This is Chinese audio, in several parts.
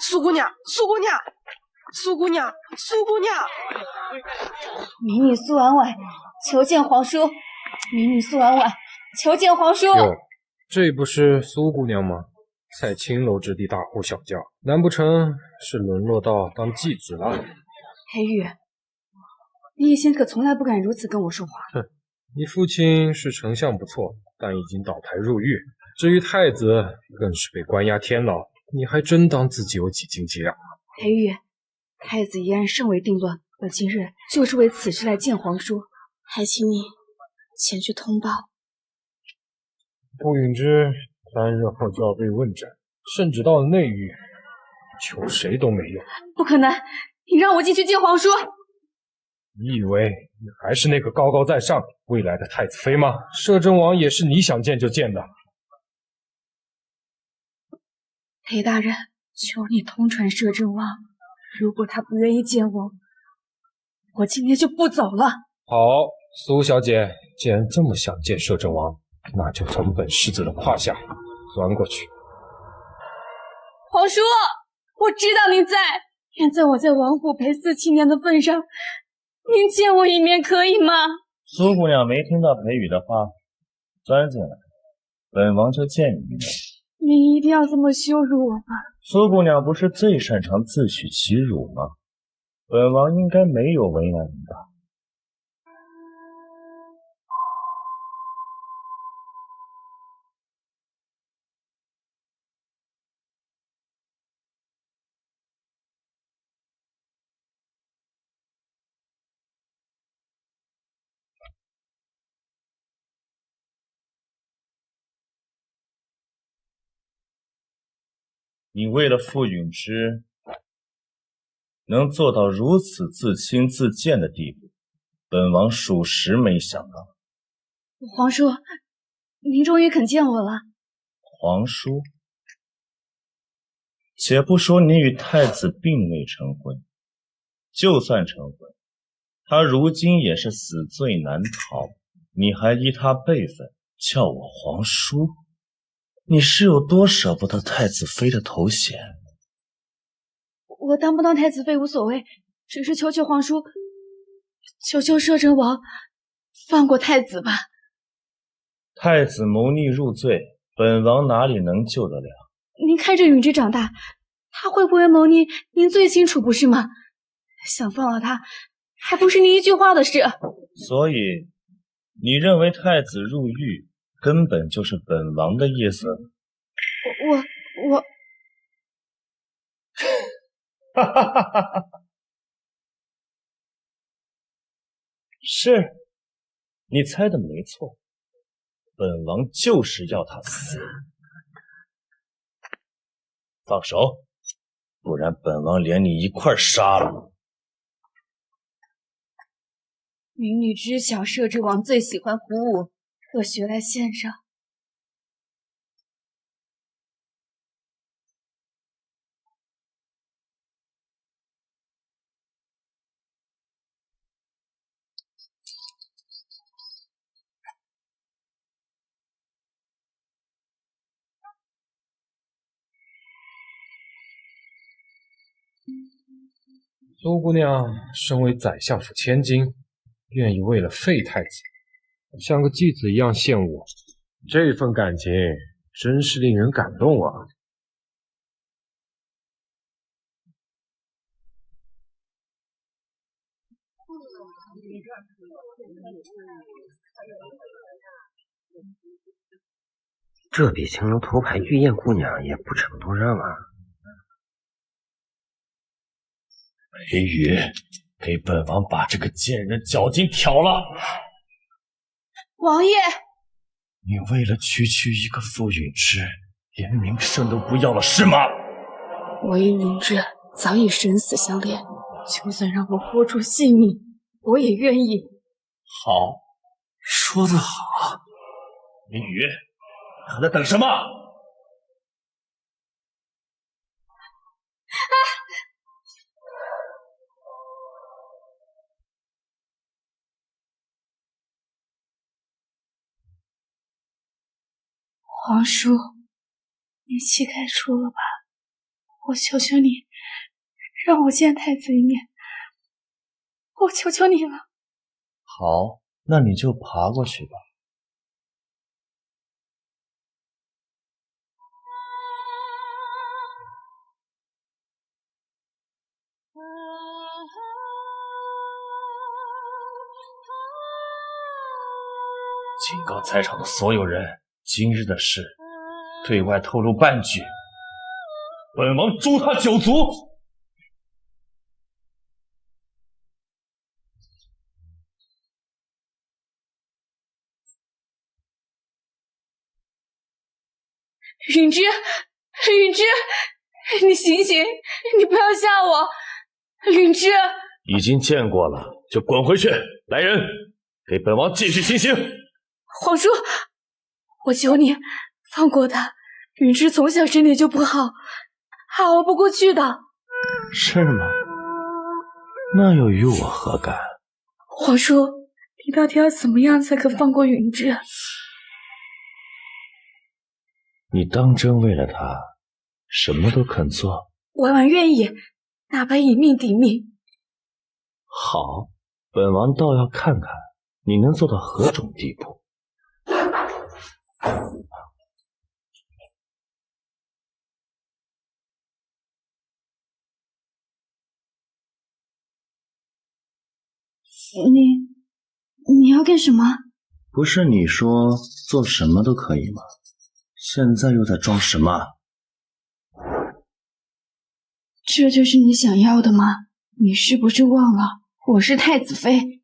苏姑娘，苏姑娘，苏姑娘，苏姑娘！民女苏婉婉求见皇叔。民女苏婉婉求见皇叔。哟，这不是苏姑娘吗？在青楼之地大呼小叫，难不成是沦落到当妓子了？黑玉，你以前可从来不敢如此跟我说话。哼，你父亲是丞相不错，但已经倒台入狱。至于太子，更是被关押天牢。你还真当自己有几斤几两啊？黑玉，太子一案尚未定论，我今日就是为此事来见皇叔，还请你前去通报。傅允之3日后就要被问斩，甚至到了内狱，求谁都没用。不可能，你让我进去见皇叔。你以为你还是那个高高在上未来的太子妃吗？摄政王也是你想见就见的。裴大人，求你通传摄政王，如果他不愿意见我，我今天就不走了。好，苏小姐，既然这么想见摄政王，那就从本世子的胯下钻过去。皇叔，我知道您在，愿在我在王府陪4、7年的份上，您见我一面可以吗？苏姑娘没听到裴宇的话，钻进来，本王就见你一面。您一定要这么羞辱我吗？苏姑娘不是最擅长自取其辱吗？本王应该没有为难你吧？你为了傅允之能做到如此自轻自贱的地步，本王属实没想到。皇叔，您终于肯见我了。皇叔，且不说你与太子并未成婚，就算成婚，他如今也是死罪难逃，你还依他辈分叫我皇叔，你是有多舍不得太子妃的头衔？我当不当太子妃无所谓，只是求求皇叔，求求摄政王放过太子吧。太子谋逆入罪，本王哪里能救得了？您看着允之长大，他会不会谋逆，您最清楚不是吗？想放了他，还不是您一句话的事。所以，你认为太子入狱根本就是本王的意思？我哈哈哈哈哈！是，你猜的没错，本王就是要他死。放手，不然本王连你一块杀了。民女知晓摄政王最喜欢鼓舞，特学来献上。苏姑娘身为宰相府千金，愿意为了废太子，像个继子一样献我，这份感情真是令人感动啊！这比青楼头牌玉燕姑娘也不成多让啊！裴宇，给本王把这个贱人脚筋挑了！王爷，你为了区区一个傅允之，连名声都不要了是吗？我与允之早已生死相连，就算让我豁出性命，我也愿意。好，说得好。裴宇，还在等什么？皇叔，你气该出了吧？我求求你，让我见太子一面，我求求你了。好，那你就爬过去吧。警告在场的所有人，今日的事对外透露半句，本王诛他9族！允之，允之，你醒醒，你不要吓我，允之。已经见过了，就滚回去！来人，给本王继续行刑！皇叔，我求你放过他。允之从小身体就不好，还熬不过去的。是吗？那又与我何干？皇叔，你到底要怎么样才肯放过允之？你当真为了他，什么都肯做？婉婉愿意，哪怕以命抵命。好，本王倒要看看你能做到何种地步。你要干什么？不是你说做什么都可以吗？现在又在装什么？这就是你想要的吗？你是不是忘了我是太子妃？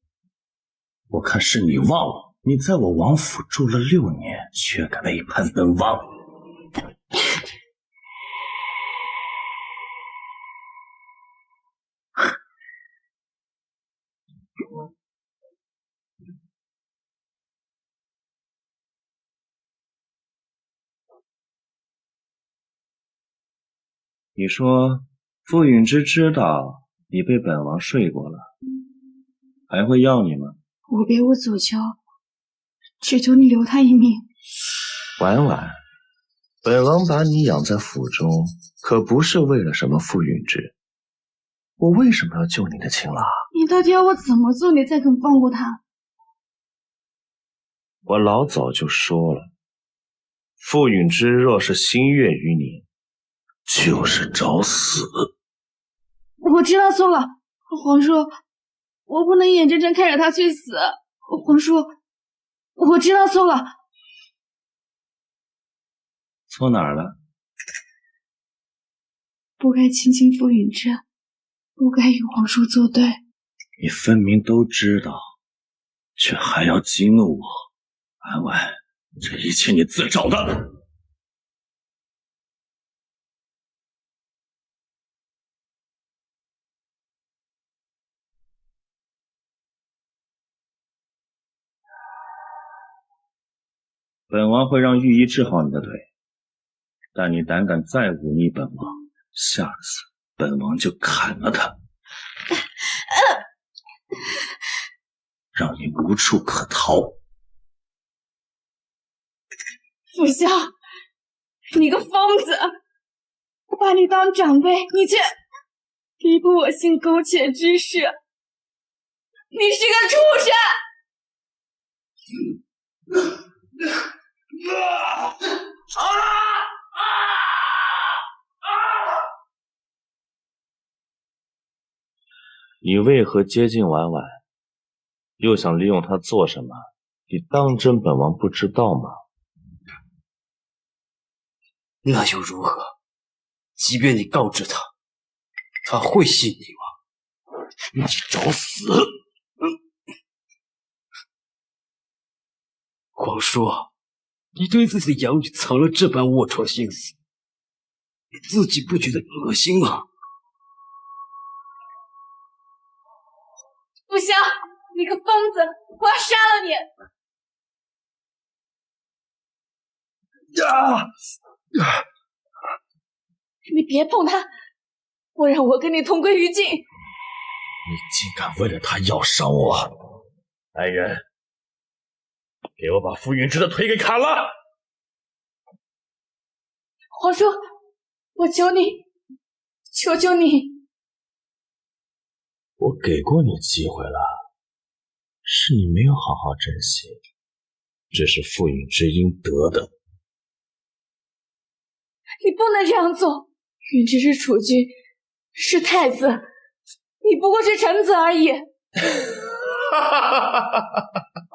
我看是你忘了，你在我王府住了6年，却敢背叛本王。你说傅允之知道你被本王睡过了，还会要你吗？我别无所求，只求你留他一命。婉婉，本王把你养在府中，可不是为了什么傅允之。我为什么要救你的情郎？你到底要我怎么做，你才肯放过他？我老早就说了，傅允之若是心悦于你，就是找死。我知道错了，皇叔，我不能眼睁睁看着他去死。皇叔，我知道错了。错哪儿了？不该亲近傅允之，不该与皇叔作对。你分明都知道，却还要激怒我。婉婉，这一切你自找的。本王会让御医治好你的腿，但你胆敢再忤逆本王，下次本王就砍了他，让你无处可逃。傅萧，你个疯子！我把你当长辈，你却逼迫我行苟且之事，你是个畜生！你为何接近婉婉，又想利用她做什么？你当真本王不知道吗？那又如何？即便你告知他，他会信你吗？你找死！皇叔，你对自己的养女藏了这般龌龊心思，你自己不觉得恶心吗？不行，你个疯子，我要杀了你！你别碰他，不然我跟你同归于尽！你竟敢为了他要伤我！来人，给我把傅允之的腿给砍了！皇叔，我求你，求求你！我给过你机会了，是你没有好好珍惜，这是傅允之应得的。你不能这样做，允之是储君，是太子，你不过是臣子而已。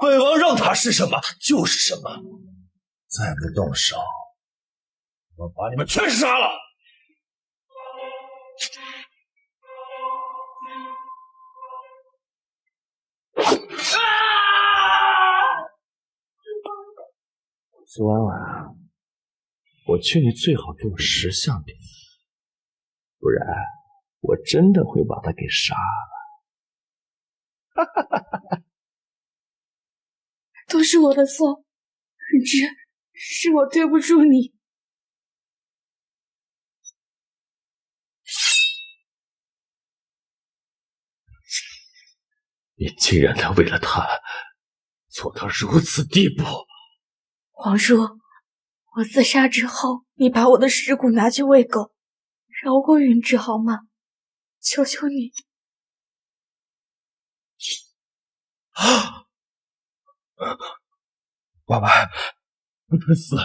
本王让他是什么就是什么，再不动手，我把你们全杀了！苏婉婉，我劝你最好给我识相点，不然我真的会把他给杀了。都是我的错，允之，是我对不住你。你竟然能为了他做到如此地步！皇叔，我自杀之后，你把我的尸骨拿去喂狗，饶过允之好吗？求求你！啊！婉婉，不能死！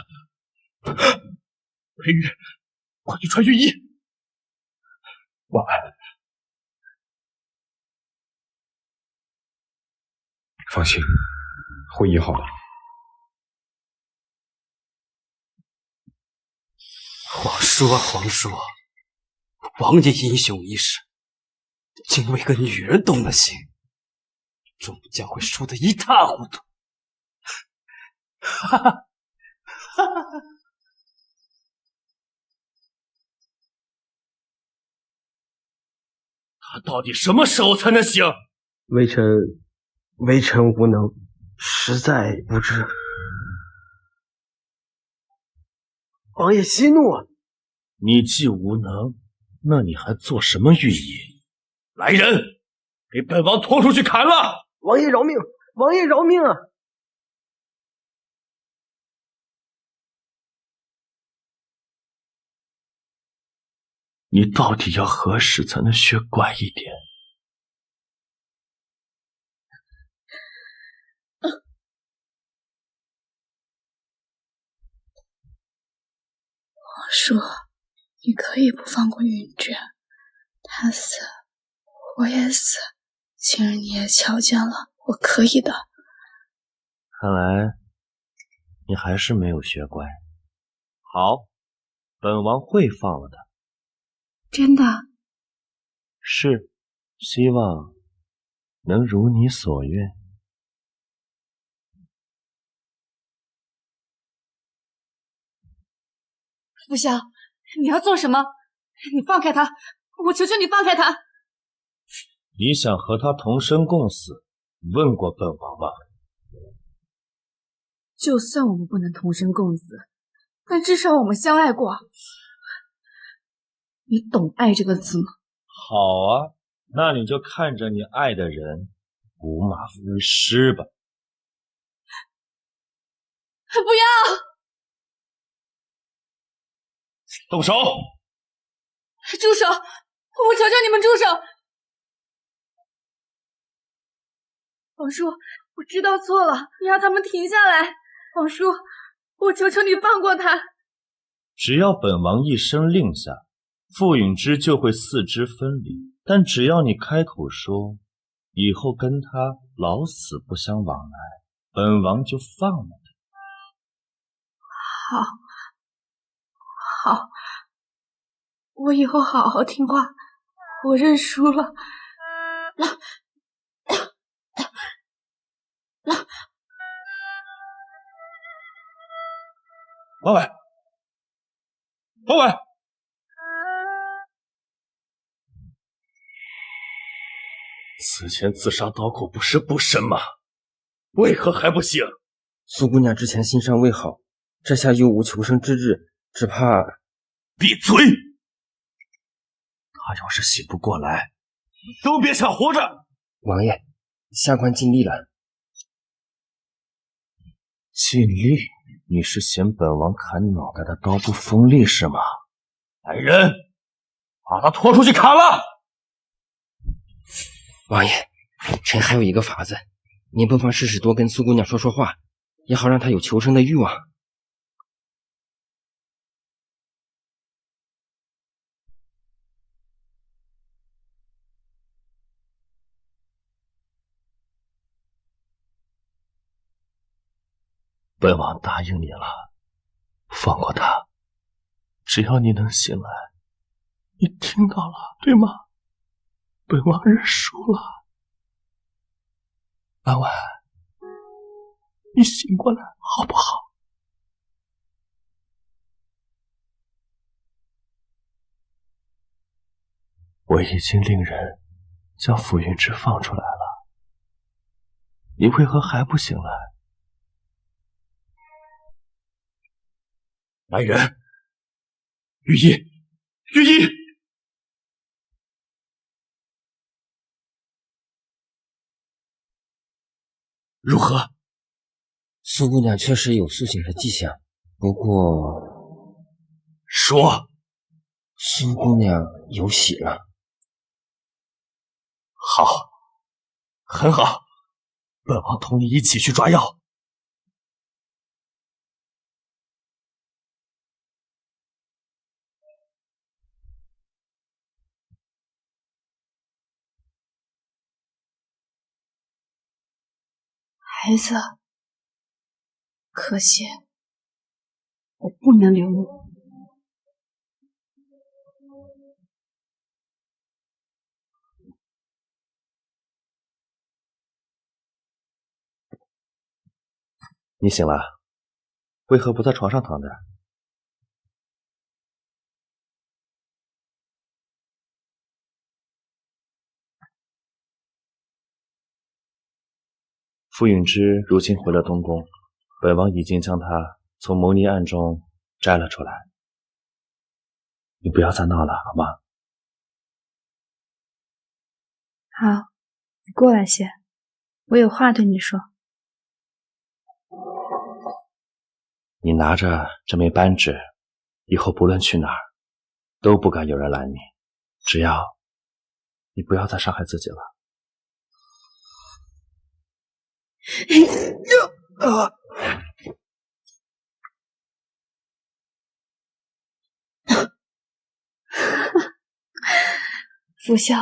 裴玉，快去穿御衣！婉婉，放心，会医好的。皇叔啊，皇叔，王爷英雄一世，竟为个女人动了心，终将会输得一塌糊涂。哈哈，哈哈！他到底什么时候才能醒？微臣无能，实在不知。王爷息怒啊！你既无能，那你还做什么御医？来人，给本王拖出去砍了！王爷饶命！王爷饶命啊！你到底要何时才能学乖一点？皇叔，你可以不放过允之，他死，我也死。今日你也瞧见了，我可以的。看来你还是没有学乖。好，本王会放了他。真的？是，希望能如你所愿。傅萧，你要做什么？你放开他！我求求你放开他！你想和他同生共死，问过本王吗？就算我们不能同生共死，但至少我们相爱过。你懂爱这个字吗？好啊，那你就看着你爱的人五马分尸吧。不要！动手！住手！我求求你们住手！皇叔，我知道错了，你让他们停下来。皇叔，我求求你放过他。只要本王一声令下，傅允之就会四肢分离。但只要你开口说以后跟他老死不相往来，本王就放了他。好，我以后好好听话，我认输了。婉婉，婉婉，此前自杀刀口不是不深吗？为何还不醒？苏姑娘之前心伤未好，这下又无求生之志，只怕……闭嘴！他要是醒不过来，都别想活着！王爷，下官尽力了。尽力？你是嫌本王砍脑袋的刀不锋利是吗？来人，把他拖出去砍了！王爷，臣还有一个法子，您不妨试试多跟苏姑娘说说话，也好让她有求生的欲望。本王答应你了，放过他，只要你能醒来。你听到了，对吗？本王认输了。婉婉，你醒过来好不好？我已经令人将傅云芝放出来了，你为何还不醒来？来人！御医，御医！如何？苏姑娘确实有苏醒的迹象，不过说，苏姑娘有喜了。好，很好，本王同你一起去抓药。孩子，可惜我不能留你。你醒了，为何不在床上躺着？傅允之如今回了东宫，本王已经将他从谋逆案中摘了出来。你不要再闹了，好吗？好，你过来些，我有话对你说。你拿着这枚扳指，以后不论去哪儿，都不敢有人拦你。只要你不要再伤害自己了。傅笑，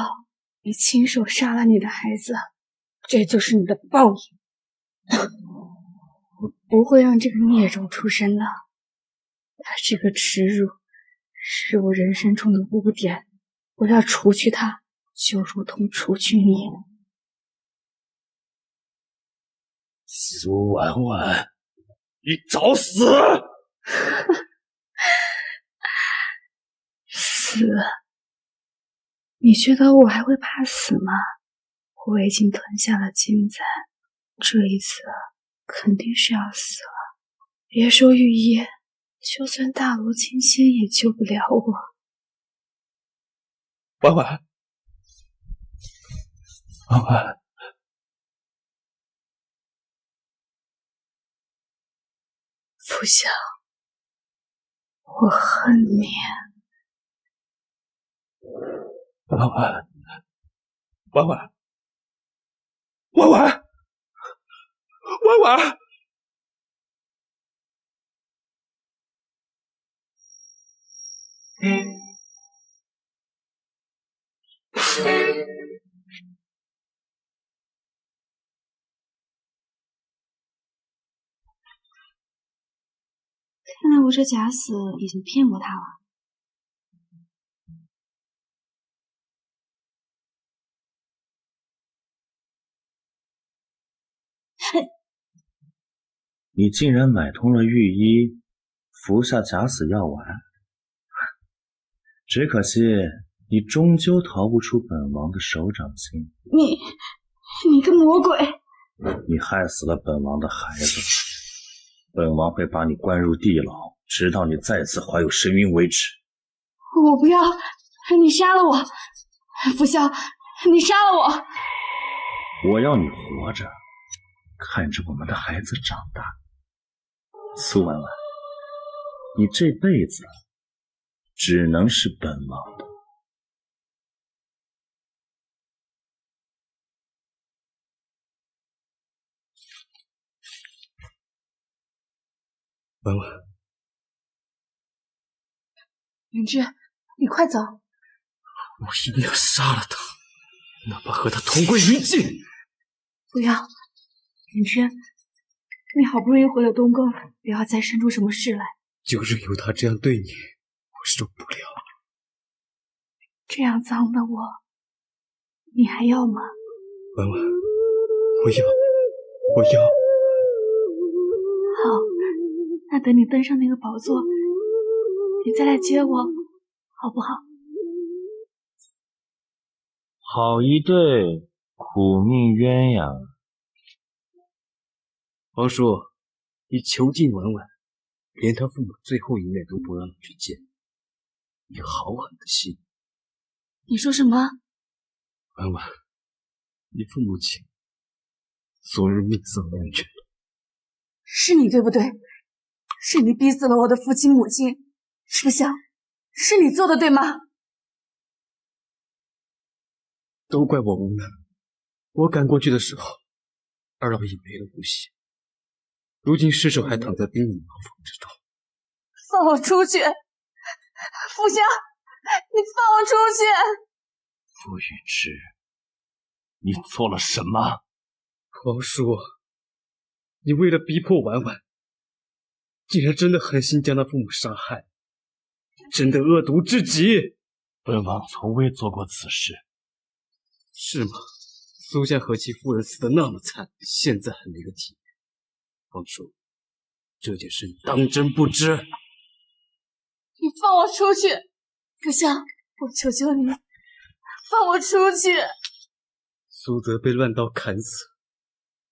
你亲手杀了你的孩子，这就是你的报应。我不会让这个孽种出生的，他是个耻辱，是我人生中的污点。我要除去他，就如同除去你。苏婉婉，你找死！死？你觉得我还会怕死吗？我已经吞下了金簪，这一次肯定是要死了。别说御医，就算大罗金仙也救不了我。婉婉，婉婉。傅笑，我恨你。婉婉，婉婉，婉婉，婉婉。看来我这假死已经骗过他了。你竟然买通了御医，服下假死药丸，只可惜你终究逃不出本王的手掌心。你个魔鬼！你害死了本王的孩子，本王会把你关入地牢，直到你再次怀有身孕为止。我不要，你杀了我！傅笑，你杀了我！我要你活着，看着我们的孩子长大。苏婉婉，你这辈子只能是本王的。婉婉，云芝，你快走！我一定要杀了他，哪怕和他同归于尽。不要，云芝，你好不容易回了东宫，不要再生出什么事来。就任由他这样对你，我受不了。这样脏的我，你还要吗？婉婉，我要，我要。好，那等你登上那个宝座，你再来接我，好不好？好一对苦命鸳鸯。皇叔，你囚禁婉婉，连他父母最后一面都不让你去见，你好狠的心！你说什么？婉婉，你父母亲昨日命丧黄泉了。是你对不对？是你逼死了我的父亲母亲，不想是你做的对吗？都怪我无能，我赶过去的时候，二老已没了呼吸，如今尸首还躺在冰冷牢房之中。放我出去！傅香，你放我出去！傅允之，你做了什么？皇叔，你为了逼迫婉婉，竟然真的狠心将他父母杀害，真的恶毒至极。本王从未做过此事。是吗？苏夏和其夫人死得那么惨，现在还没个体面。皇叔，这件事你当真不知？你放我出去！傅香，我求求你，放我出去！苏泽被乱刀砍死，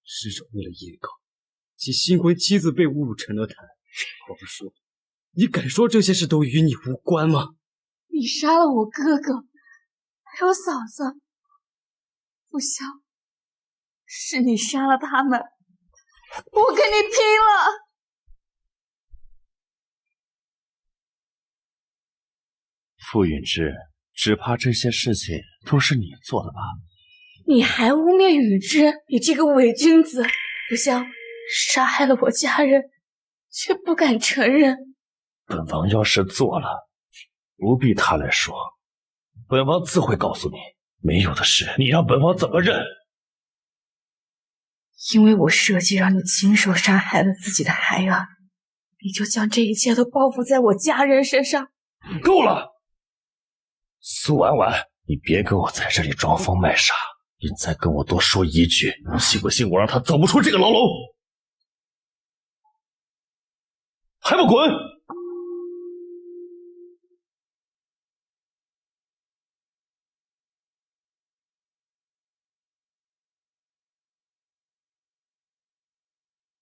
尸首为了诬告，其新婚妻子被侮辱成了坛。皇叔，你敢说这些事都与你无关吗？你杀了我哥哥，还有嫂子。傅香，是你杀了他们，我跟你拼了！傅允之，只怕这些事情都是你做的吧？你还污蔑允之，你这个伪君子！傅香杀害了我家人，却不敢承认。本王要是做了，不必他来说，本王自会告诉你。没有的事，你让本王怎么认？因为我设计让你亲手杀害了自己的孩儿，你就将这一切都报复在我家人身上。够了！苏婉婉，你别跟我在这里装疯卖傻，你再跟我多说一句，信不信我让他走不出这个牢笼？还不滚！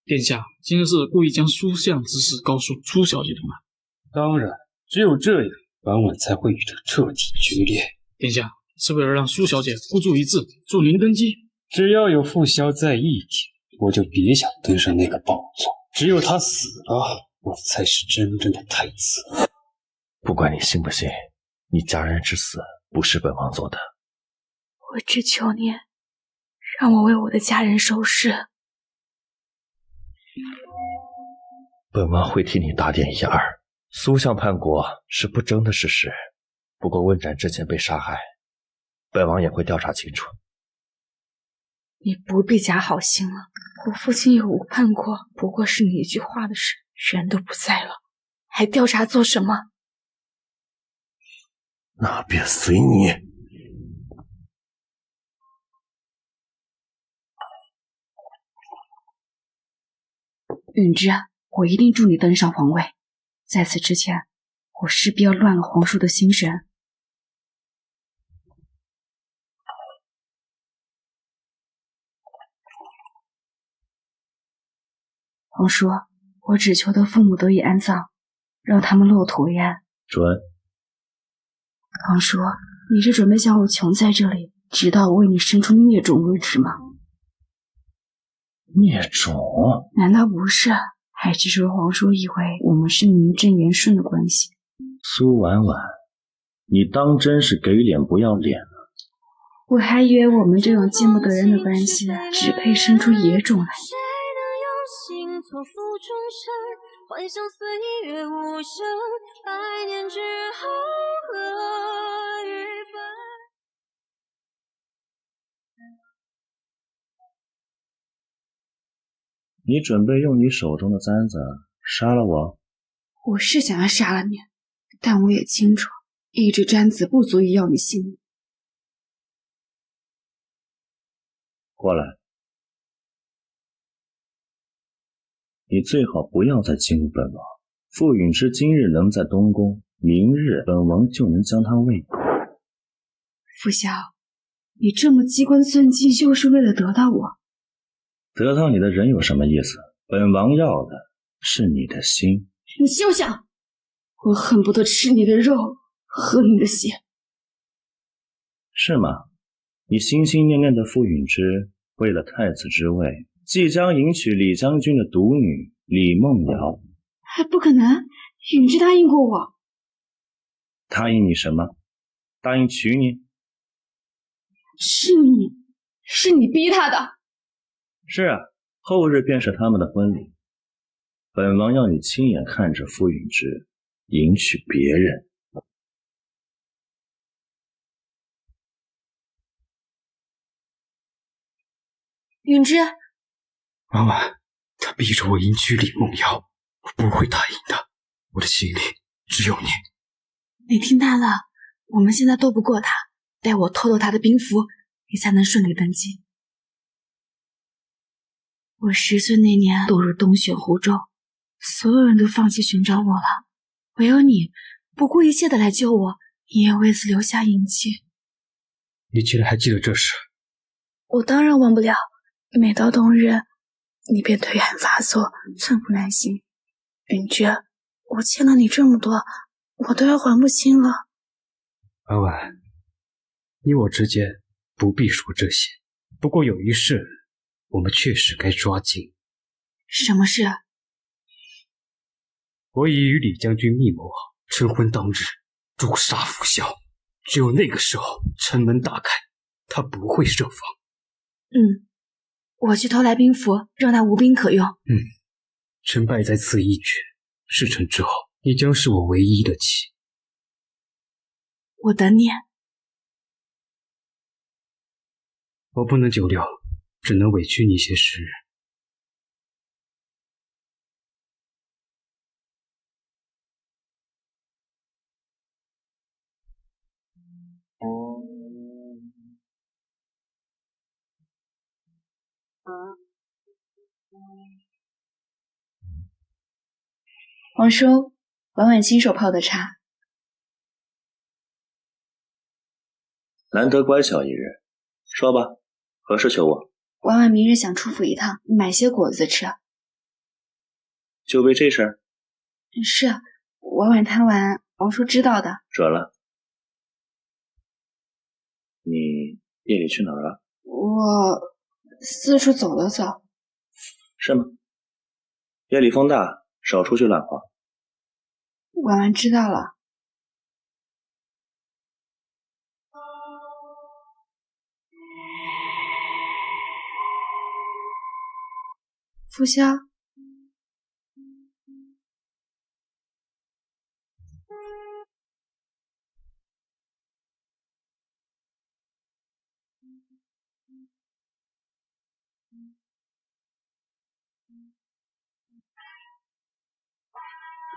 殿下，今日是故意将苏相之事告诉初小姐的吗？当然，只有这样，婉婉才会与他彻底决裂。殿下，是为了让苏小姐孤注一掷，助您登基。只要有傅萧在一体，我就别想登上那个宝座。只有他死了，我才是真正的太子。不管你信不信，你家人之死不是本王做的。我只求你，让我为我的家人收尸。本王会替你打点一二。苏相叛国是不争的事实，不过问斩之前被杀害，本王也会调查清楚。你不必假好心了，我父亲有无叛国，不过是你一句话的事，人都不在了，还调查做什么？那便随你。允之，我一定助你登上皇位。在此之前，我势必要乱了皇叔的心神。皇叔，我只求得父母得以安葬，让他们落土为安。准。皇叔，你是准备将我囚在这里，直到我为你生出孽种为止吗？孽种？难道不是？还只是皇叔以为我们是名正言顺的关系。苏婉婉，你当真是给脸不要脸了？我还以为我们这种见不得人的关系只配生出野种来。幻想岁月无声，百年之后合与分。你准备用你手中的簪子杀了我？我是想要杀了你，但我也清楚，一支簪子不足以要你性命。过来。你最好不要再激怒本王。傅允之今日能在东宫，明日本王就能将他喂狗。傅萧，你这么机关算尽，就是为了得到我？得到你的人有什么意思？本王要的是你的心。你休想！我恨不得吃你的肉，喝你的血。是吗？你心心念念的傅允之，为了太子之位，即将迎娶李将军的独女李梦瑶。还不可能！允之答应过我。答应你什么？答应娶你？是你逼他的。是啊，后日便是他们的婚礼。本王要你亲眼看着傅允之迎娶别人。允之，婉婉，他逼着我迎娶李梦瑶，我不会答应的。我的心里只有你。你听他的，我们现在斗不过他，待我偷了他的兵符，你才能顺利登基。我10岁那年堕入东选湖州，所有人都放弃寻找我了，唯有你不顾一切的来救我，你也为此留下印记。你竟然还记得这事？我当然忘不了，每到冬日，你便腿寒发作，寸步难行。允之，我欠了你这么多，我都要还不清了。婉婉，你我之间不必说这些，不过有一事我们确实该抓紧。什么事？我已与李将军密谋好，成婚当日诛杀傅萧，只有那个时候城门大开，他不会设防。我去偷来兵符，让他无兵可用。成败在此一举，事成之后，你将是我唯一的妻。我等你。我不能久留，只能委屈你些时日。皇叔，婉婉亲手泡的茶。难得乖巧一日，说吧，何事求我？婉婉明日想出府一趟，买些果子吃。就为这事儿？是，婉婉贪玩，皇叔知道的。准了。你夜里去哪儿了？我四处走了走。是吗？夜里风大，少出去乱晃。婉婉知道了。傅萧，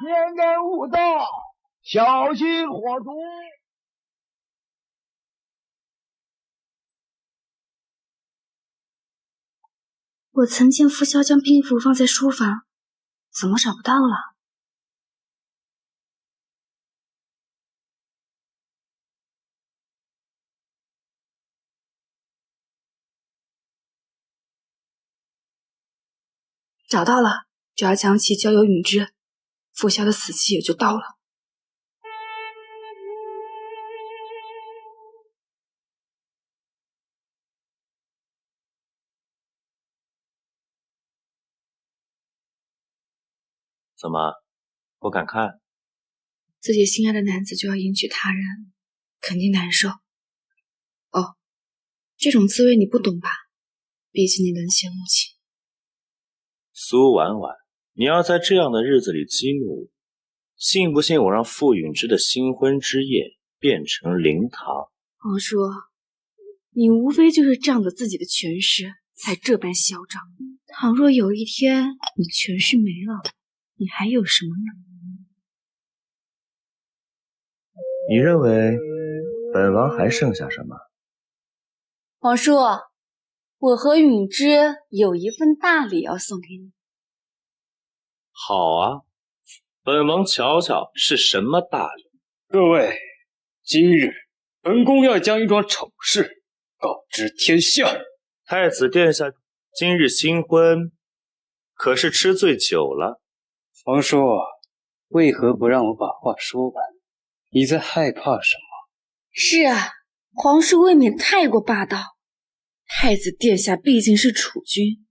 天干物燥，小心火烛。我曾见傅萧将兵符放在书房，怎么找不到了？找到了，只要将其交由允之，傅萧的死期也就到了。怎么不敢看？自己心爱的男子就要迎娶他人，肯定难受。哦，这种滋味你不懂吧？毕竟你冷血无情。苏婉婉，你要在这样的日子里激怒我，信不信我让傅允之的新婚之夜变成灵堂？皇叔，你无非就是仗着自己的权势才这般嚣张。倘若有一天你权势没了，你还有什么呢？你认为本王还剩下什么？皇叔，我和允之有一份大礼要送给你。好啊，本王瞧瞧是什么大礼。各位，今日本宫要将一桩丑事告知天下。太子殿下今日新婚，可是吃醉酒了？皇叔，为何不让我把话说完？你在害怕什么？是啊，皇叔未免太过霸道。太子殿下毕竟是储君，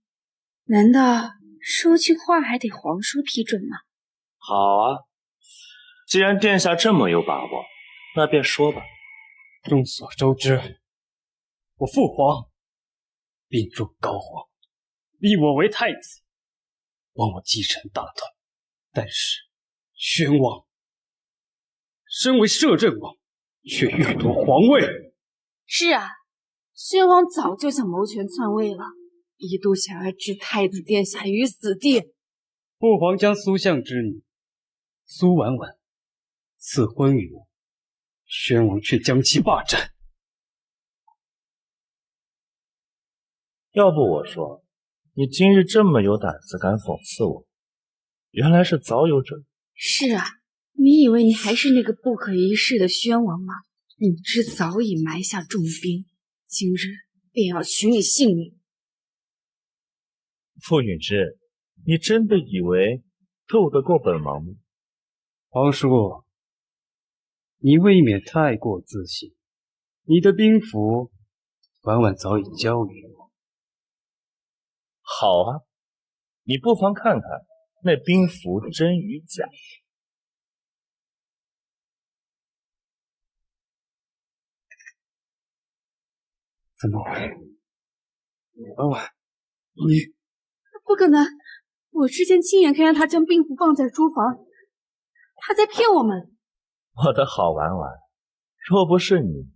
难道说句话还得皇叔批准吗？好啊，既然殿下这么有把握，那便说吧。众所周知，我父皇病入膏肓，立我为太子，望我继承大统。但是宣王身为摄政王，却欲夺皇位。是啊，宣王早就想谋权篡位了，一度想要置太子殿下于死地。父皇将苏相之女苏婉婉赐婚于我，宣王却将其霸占。要不我说，你今日这么有胆子敢讽刺我，原来是早有准备。是啊，你以为你还是那个不可一世的宣王吗？允之早已埋下重兵，今日便要取你性命。傅允之，你真的以为斗得过本王吗？皇叔，你未免太过自信。你的兵符婉婉早已交于我。好啊，你不妨看看那兵符真与假。怎么回事？婉婉，你不可能！我之前亲眼看见他将兵符放在书房，他在骗我们。我的好婉婉，若不是你，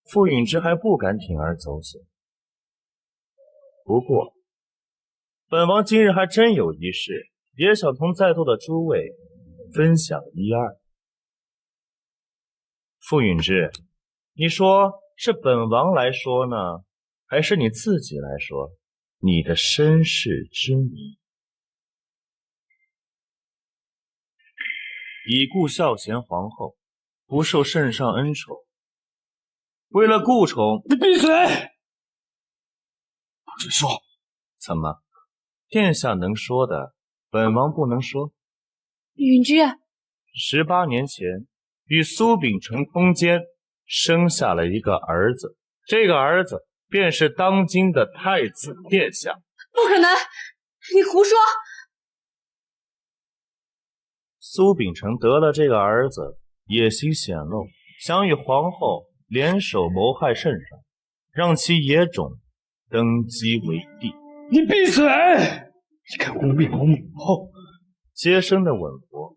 傅允之还不敢铤而走险。不过，本王今日还真有一事，也想同在座的诸位分享一二。傅允之，你说是本王来说呢，还是你自己来说你的身世之谜？已故孝贤皇后不受圣上恩宠，为了顾宠，你闭嘴！不准说！怎么，殿下能说的，本王不能说？允之18年前，与苏秉承通奸，生下了一个儿子，这个儿子便是当今的太子殿下。不可能！你胡说！苏秉承得了这个儿子，野心显露，想与皇后联手谋害圣上，让其野种登基为帝。你闭嘴！你敢污蔑我母后！接生的稳国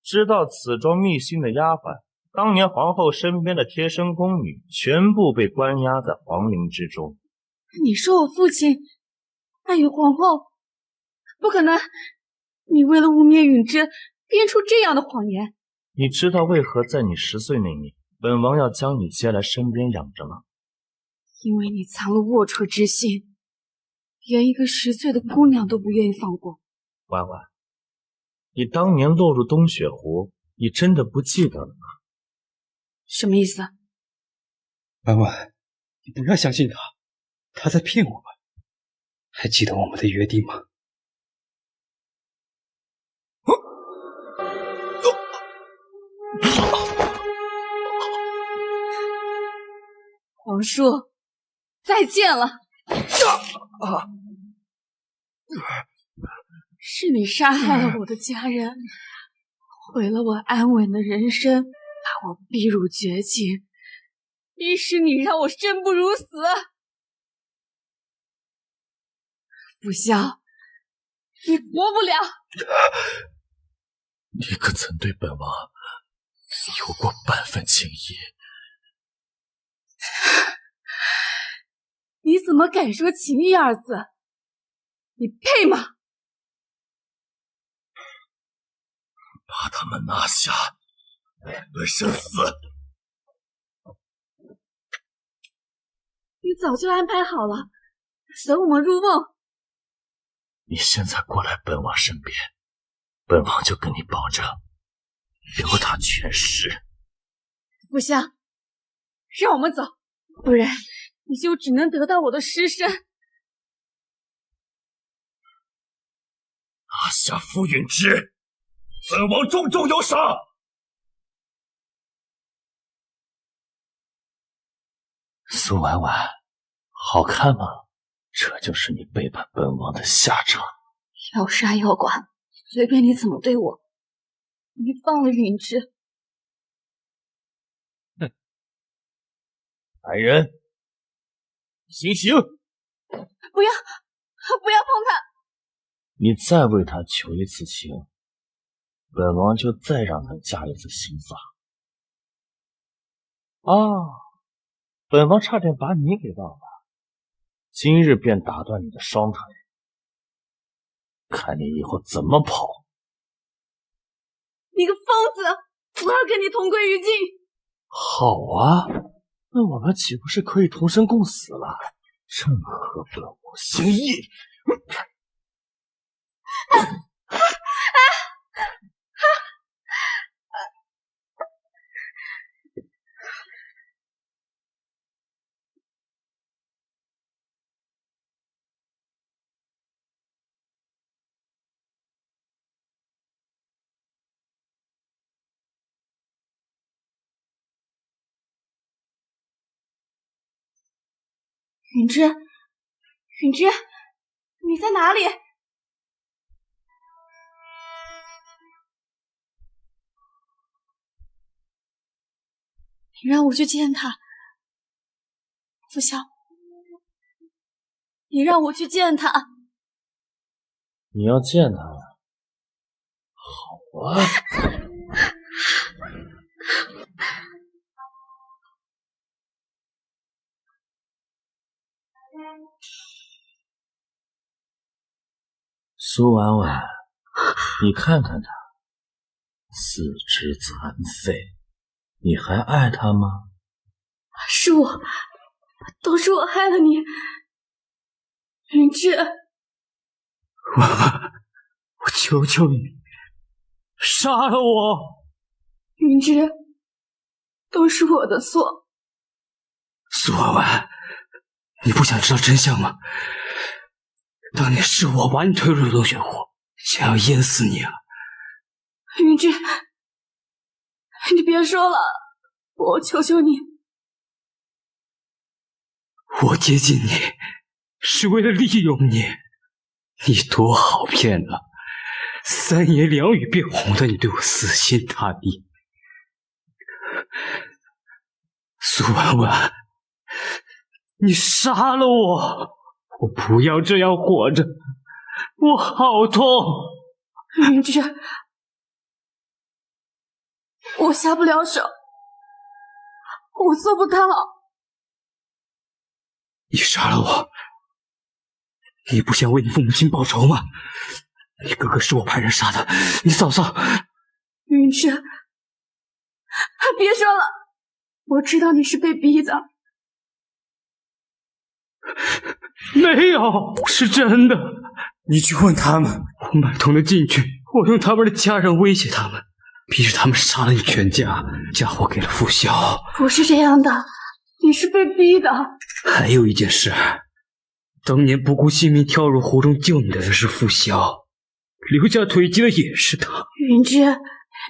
知道此桩密信的丫鬟，当年皇后身边的贴身宫女全部被关押在皇陵之中。你说我父亲爱与皇后？不可能！你为了污蔑允之，编出这样的谎言。你知道为何在你10岁那年，本王要将你接来身边养着吗？因为你藏了龌龊之心，连一个10岁的姑娘都不愿意放过。婉婉，你当年落入东雪湖，你真的不记得了吗？什么意思？婉婉，你不要相信他，他在骗我们。还记得我们的约定吗？皇叔，再见了。是你杀害了我的家人，毁了我安稳的人生，把我逼入绝境，逼使你让我生不如死。不孝，你活不了。你可曾对本王有过半分情谊？你怎么敢说情义二字？你配吗？把他们拿下，论生死。你早就安排好了，等我们入梦。你现在过来本王身边，本王就跟你保证，留他全尸。不香，让我们走，不然你就只能得到我的尸身。拿下傅允之，本王重重有赏。苏婉婉，好看吗？这就是你背叛本王的下场。要杀要剐，随便你怎么对我。你放了允之。哼，来人，行刑！不要碰他！你再为他求一次情，本王就再让他加一次刑罚。本王差点把你给忘了，今日便打断你的双腿，看你以后怎么跑！你个疯子！我要跟你同归于尽！好啊，那我们岂不是可以同生共死了？正合本王心意。允之，允之，你在哪里？你让我去见他，傅晓，你让我去见他。你要见他？好啊。苏婉婉，你看看他，四肢残废，你还爱他吗？是我，都是我害了你，允之。婉婉，我求求你，杀了我！允之，都是我的错。苏婉婉，你不想知道真相吗？当年是我把你推入龙血湖，想要淹死你啊！允之，你别说了，我求求你。我接近你，是为了利用你。你多好骗啊！3言2语便哄得你对我死心塌地。苏婉婉，你杀了我！我不要这样活着，我好痛！允之，我下不了手，我做不到。你杀了我，你不想为你父母亲报仇吗？你哥哥是我派人杀的，你嫂嫂……允之，别说了，我知道你是被逼的。没有，是真的。你去问他们，我买通了进去，我用他们的家人威胁他们，逼着他们杀了你全家，嫁祸给了傅晓。不是这样的，你是被逼的。还有一件事，当年不顾性命跳入湖中救你的人是傅晓，留下腿疾的也是他。允之，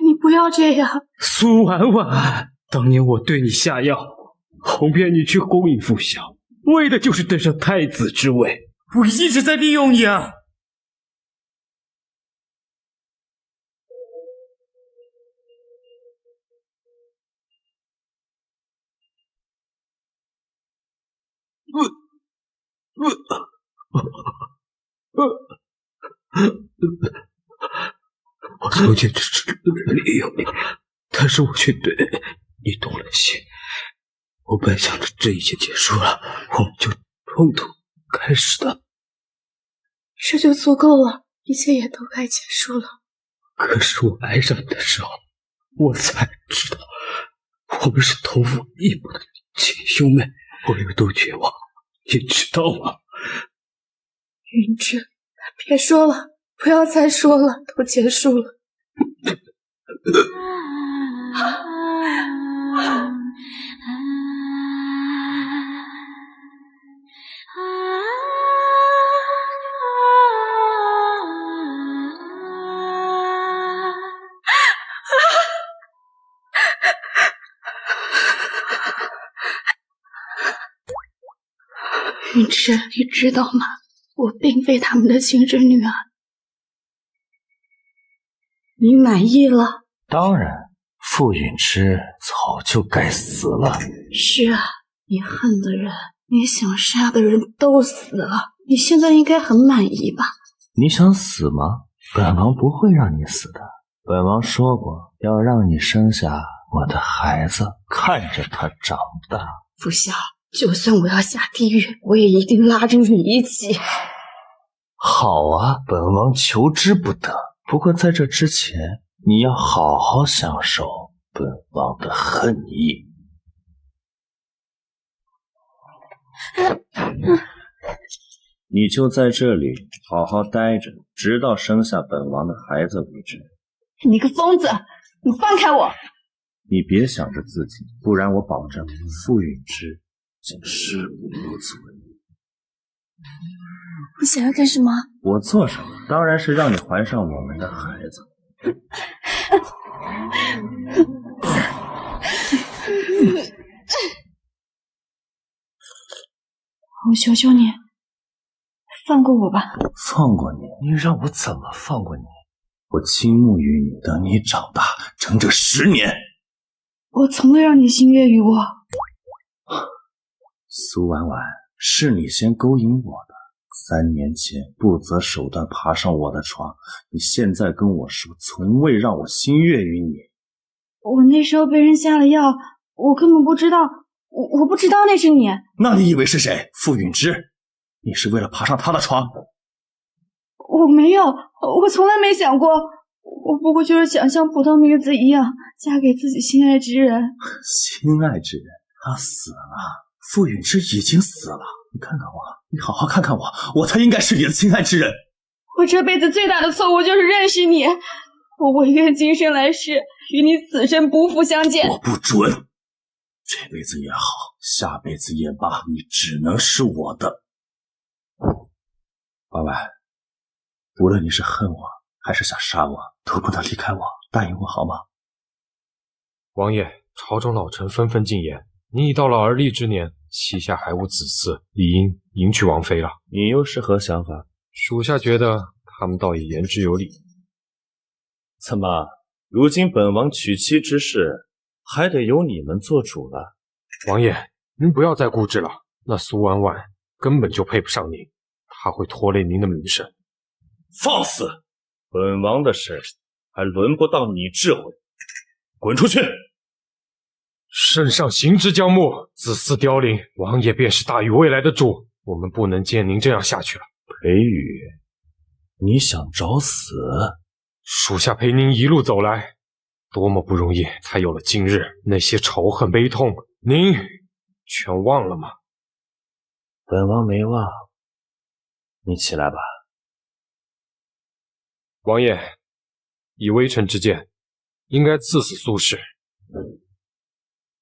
你不要这样。苏婉婉，当年我对你下药，哄骗你去勾引傅晓，为的就是登上太子之位。我一直在利用你啊！我从前只是利用你，但是我却对你动了心。我本想着这一切结束了，我们就冲突开始的，这就足够了，一切也都该结束了。可是我爱上你的时候，我才知道我们是同父异母的亲兄妹，我有多绝望，你知道吗？云芝，别说了，不要再说了，都结束了。云芝，你知道吗？我并非他们的亲生女儿。你满意了？当然，傅允之早就该死了。是啊，你恨的人，你想杀的人都死了，你现在应该很满意吧？你想死吗？本王不会让你死的。本王说过，要让你生下我的孩子，看着他长大。傅笑，就算我要下地狱，我也一定拉着你一起。好啊，本王求之不得。不过在这之前，你要好好享受本王的恨意。你就在这里好好待着，直到生下本王的孩子为止。你个疯子，你放开我！你别想着自己，不然我保证傅允之将尸骨无存。你想要干什么？我做什么？当然是让你怀上我们的孩子。我求求你，放过我吧。放过你？你让我怎么放过你？我倾慕于你，等你长大，整整10年。我从未让你心悦于我。苏婉婉，是你先勾引我的。3年前不择手段爬上我的床，你现在跟我说从未让我心悦于你。我那时候被人下了药，我根本不知道，我不知道那是你。那你以为是谁？傅允之？你是为了爬上他的床？我没有，我从来没想过，我不过就是想像普通女子一样嫁给自己心爱之人。心爱之人，他死了。傅允之已经死了。你看看我，你好好看看我，我才应该是你的心爱之人。我这辈子最大的错误就是认识你，我唯愿今生来世与你此生不复相见。我不准，这辈子也好，下辈子也罢，你只能是我的。婉婉，无论你是恨我还是想杀我，都不能离开我，答应我好吗？王爷，朝中老臣纷纷进言，你已到了而立之年，膝下还无子嗣，理应迎娶王妃了。你又是何想法？属下觉得他们倒也言之有理。怎么，如今本王娶妻之事，还得由你们做主了？王爷，您不要再固执了，那苏婉婉根本就配不上您，她会拖累您的名声。放肆！本王的事还轮不到你智慧，滚出去！圣上行之将没，子嗣凋零，王爷便是大禹未来的主，我们不能见您这样下去了。裴宇，你想找死？属下陪您一路走来，多么不容易才有了今日，那些仇恨悲痛，您全忘了吗？本王没忘。你起来吧。王爷，以微臣之见，应该赐死苏氏，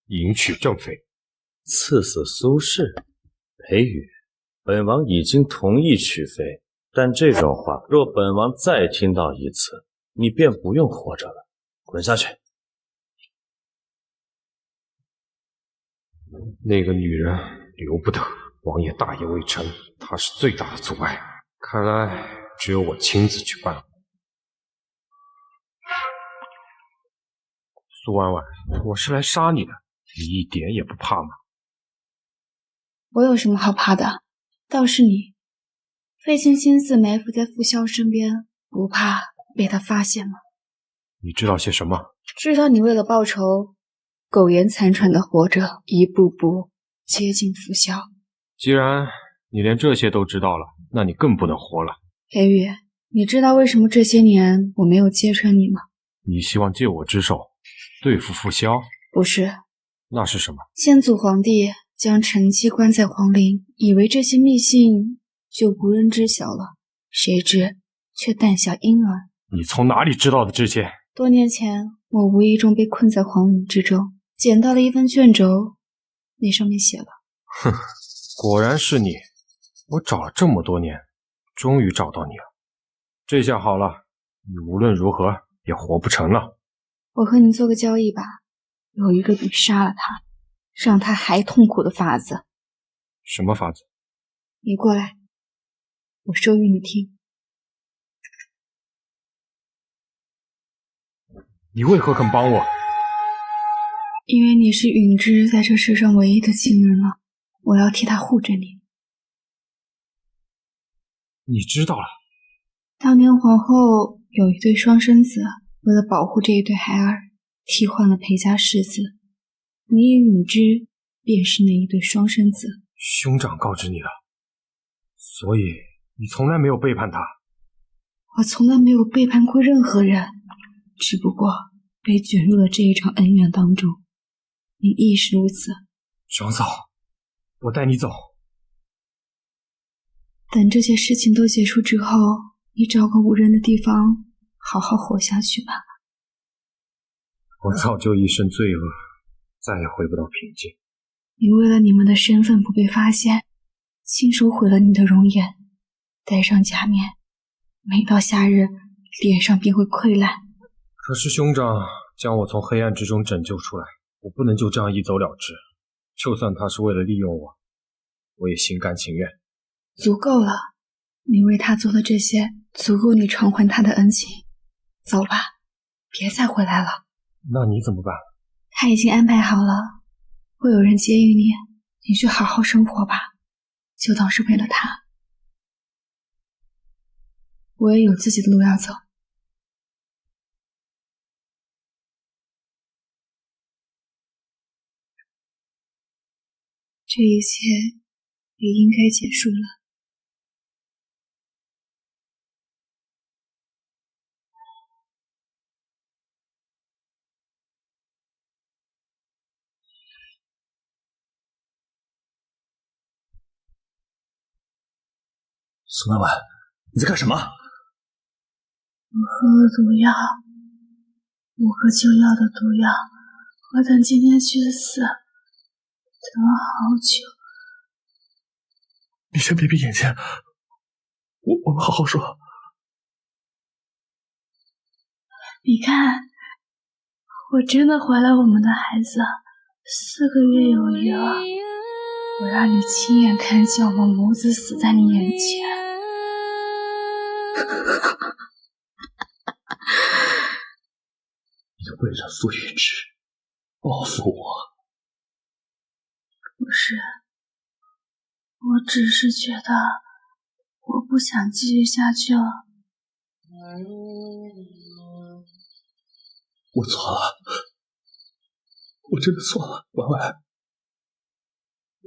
迎娶正妃。赐死苏氏？裴宇，本王已经同意娶妃，但这种话若本王再听到一次，你便不用活着了。滚下去！那个女人留不得，王爷大业未成，她是最大的阻碍。看来只有我亲自去办。苏婉婉，我是来杀你的，你一点也不怕吗？我有什么好怕的？倒是你，费尽心思埋伏在傅潇身边，不怕被他发现吗？你知道些什么？知道你为了报仇，苟延残喘的活着，一步步接近傅潇。既然你连这些都知道了，那你更不能活了。黑羽，你知道为什么这些年我没有揭穿你吗？你希望借我之手对付傅潇？不是。那是什么？先祖皇帝将陈姬关在皇陵，以为这些秘辛就无人知晓了，谁知却诞下婴儿。你从哪里知道的这些？多年前，我无意中被困在皇陵之中，捡到了一份卷轴，那上面写了。哼，果然是你！我找了这么多年，终于找到你了。这下好了，你无论如何也活不成了。我和你做个交易吧，有一个比杀了他，让他还痛苦的法子。什么法子？你过来，我说与你听。你为何肯帮我？因为你是允之在这世上唯一的亲人了，我要替他护着你。你知道了。当年皇后有一对双生子，为了保护这一对孩儿，替换了裴家世子。你与允之便是那一对双生子。兄长告知你了，所以你从来没有背叛他。我从来没有背叛过任何人，只不过被卷入了这一场恩怨当中。你亦是如此。双嫂，我带你走。等这些事情都结束之后，你找个无人的地方好好活下去吧。我早就一身罪恶，再也回不到平静。你为了你们的身份不被发现，亲手毁了你的容颜，戴上假面，每到夏日脸上便会溃烂。可是兄长将我从黑暗之中拯救出来，我不能就这样一走了之。就算他是为了利用我，我也心甘情愿。足够了，你为他做的这些，足够你偿还他的恩情。走吧，别再回来了。那你怎么办？他已经安排好了，会有人接应你，你去好好生活吧，就当是为了他。我也有自己的路要走。这一切也应该结束了。苏曼婉，你在干什么？我喝了毒药，5个救药的毒药，我等今天去死，等了好久。你先闭闭眼睛，我们好好说。你看，我真的怀了我们的孩子，4个月有余了。我让你亲眼看见我们母子死在你眼前。你为了傅允之报复我？不是，我只是觉得我不想继续下去了。我错了，我真的错了，婉婉，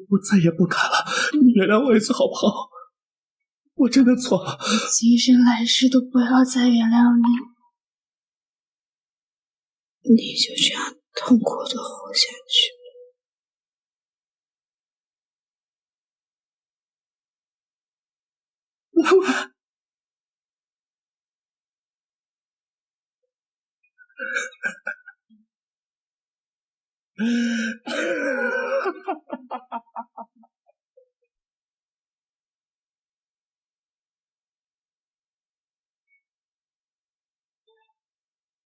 我再也不敢了，你原谅我一次好不好？我真的错了，我今生来世都不要再原谅你，你就这样痛苦的活下去。婉婉，